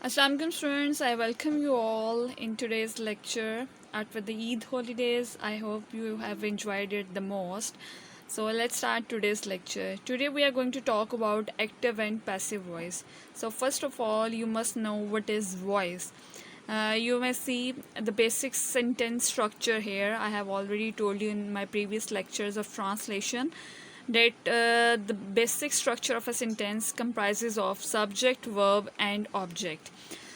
Assalamu alaikum students, I welcome you all in today's lecture after the Eid holidays. I hope you have enjoyed it the most. So let's start today's lecture. Today we are going to talk about active and passive voice. So first of all, you must know what is voice. You may see the basic sentence structure here. I have already told you in my previous lectures of translation that the basic structure of a sentence comprises of subject, verb, and object.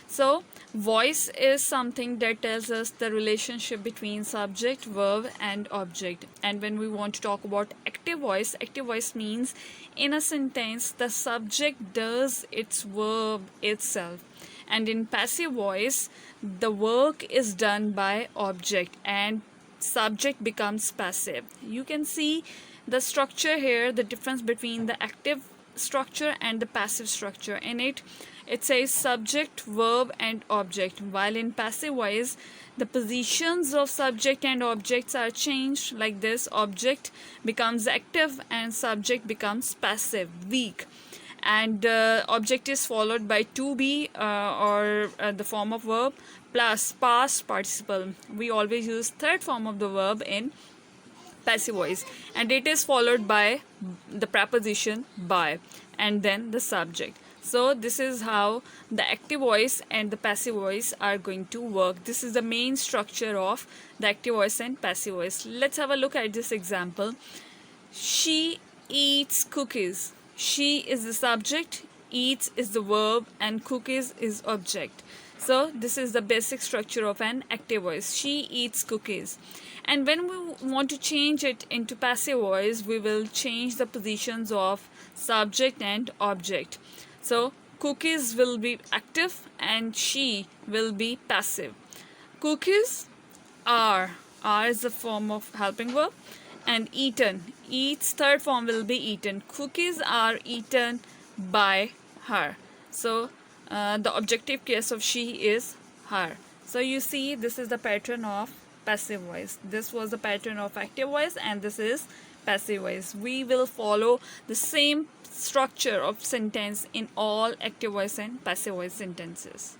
So, voice is something that tells us the relationship between subject, verb, and object. And when we want to talk about active voice means in a sentence the subject does its verb itself. And in passive voice, the work is done by object and subject becomes passive. You can see the structure here, the difference between the active structure and the passive structure. In it says subject, verb, and object, while in passive voice the positions of subject and objects are changed like this. Object becomes active and subject becomes passive, weak, and object is followed by to be or the form of verb plus past participle. We always use third form of the verb in passive voice, and it is followed by the preposition by and then the subject. So this is how the active voice and the passive voice are going to work. This is the main structure of the active voice and passive voice. Let's have a look at this example. She eats cookies. She is the subject, eats is the verb, and cookies is object. So this is the basic structure of an active voice. She eats cookies. And when we want to change it into passive voice, we will change the positions of subject and object. So cookies will be active and she will be passive. Cookies are is the form of helping verb, and eaten, eats third form will be eaten. Cookies are eaten by her. So the objective case of she is her. So you see, this is the pattern of passive voice. This was the pattern of active voice, and this is passive voice. We will follow the same structure of sentence in all active voice and passive voice sentences.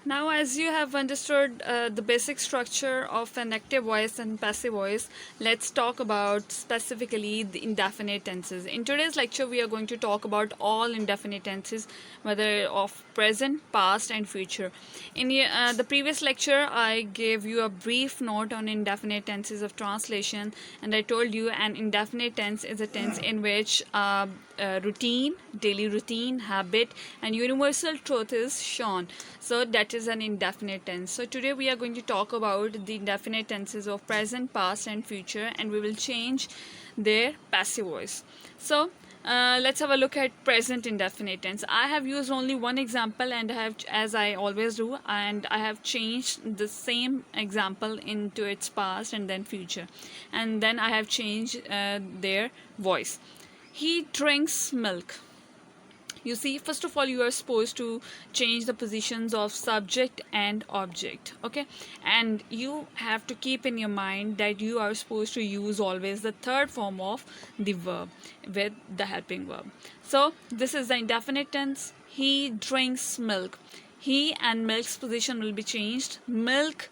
Now, as you have understood the basic structure of an active voice and passive voice, let's talk about specifically the indefinite tenses. In today's lecture, we are going to talk about all indefinite tenses, whether of present, past, and future. In the previous lecture, I gave you a brief note on indefinite tenses of translation, and I told you an indefinite tense is a tense in which routine, daily routine, habit, and universal truth is shown. So that is an indefinite tense. So today we are going to talk about the indefinite tenses of present, past, and future, and we will change their passive voice. So let's have a look at present indefinite tense. I have used only one example, and I have, as I always do, and I have changed the same example into its past and then future, and then I have changed their voice. He drinks milk. You see, first of all, you are supposed to change the positions of subject and object, okay? And you have to keep in your mind that you are supposed to use always the third form of the verb with the helping verb. So this is the indefinite tense. He drinks milk. He and milk's position will be changed. Milk,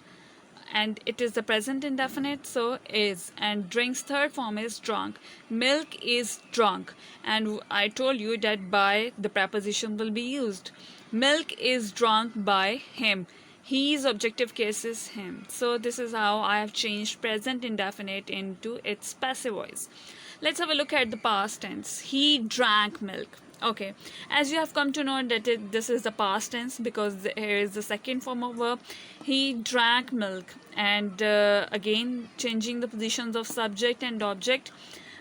and it is the present indefinite, so is, and drinks third form is drunk. Milk is drunk, and I told you that by the preposition will be used. Milk is drunk by him. His objective case is him. So this is how I have changed present indefinite into its passive voice. Let's have a look at the past tense. He drank milk. Okay, as you have come to know that this is the past tense, because here is the second form of verb. He drank milk, and again changing the positions of subject and object.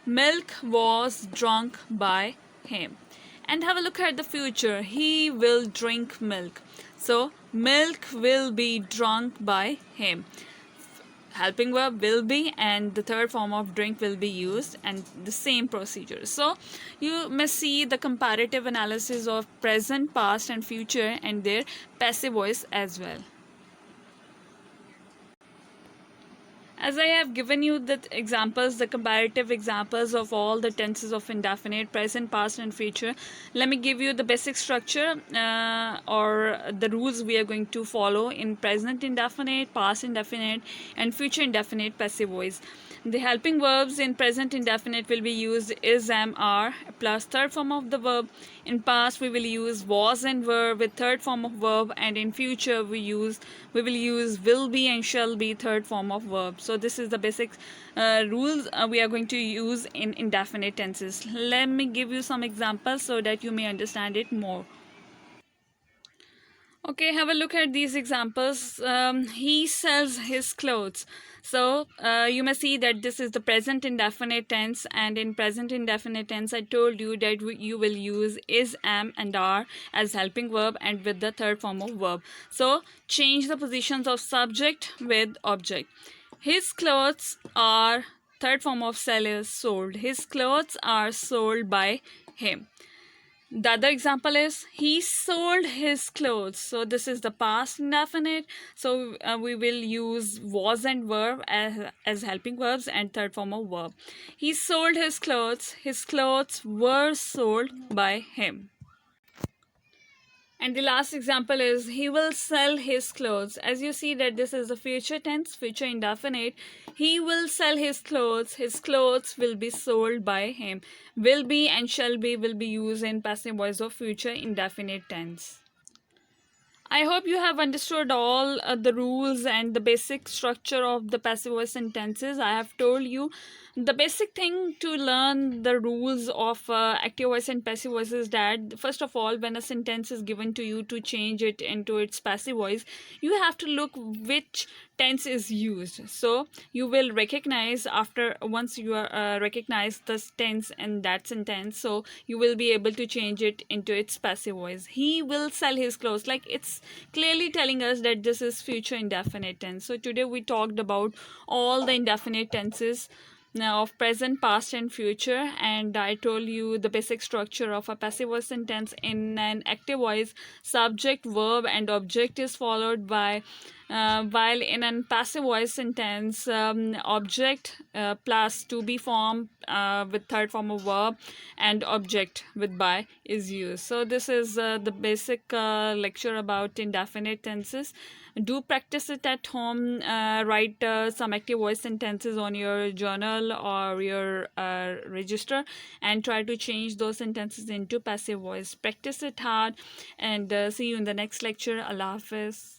Milk was drunk by him. And have a look at the future. He will drink milk. So milk will be drunk by him. Helping verb will be, and the third form of drink will be used, and the same procedure. So you may see the comparative analysis of present, past, and future, and their passive voice as well. As I have given you the examples, the comparative examples of all the tenses of indefinite, present, past, and future, let me give you the basic structure or the rules we are going to follow in present indefinite, past indefinite, and future indefinite passive voice. The helping verbs in present indefinite will be used is, am, are plus third form of the verb. In past we will use was and were with third form of verb, and in future we will use will be and shall be third form of verb. So this is the basic rules we are going to use in indefinite tenses. Let me give you some examples so that you may understand it more. Okay, have a look at these examples. He sells his clothes. So you may see that this is the present indefinite tense, and in present indefinite tense I told you that you will use is, am, and are as helping verb and with the third form of verb. So change the positions of subject with object. His clothes are third form of sell is sold. His clothes are sold by him. The other example is he sold his clothes. So this is the past indefinite. So we will use was and verb as helping verbs and third form of verb. He sold his clothes. His clothes were sold by him. And the last example is he will sell his clothes. As you see that this is the future tense, future indefinite. He will sell his clothes. His clothes will be sold by him. Will be and shall be will be used in passive voice of future indefinite tense. I hope you have understood all the rules and the basic structure of the passive voice sentences. I have told you the basic thing to learn the rules of active voice and passive voice is that first of all, when a sentence is given to you to change it into its passive voice, you have to look which tense is used. So you will recognize after once you are recognize the tense in that sentence, so you will be able to change it into its passive voice. He will sell his clothes, like it's clearly telling us that this is future indefinite tense. So today we talked about all the indefinite tenses now of present, past, and future, and I told you the basic structure of a passive voice sentence. In an active voice, subject, verb, and object is followed by while in a passive voice sentence, object plus to be form with third form of verb and object with by is used. So this is the basic lecture about indefinite tenses. Do practice it at home. Write some active voice sentences on your journal or your register and try to change those sentences into passive voice. Practice it hard, and see you in the next lecture. Allah Hafiz.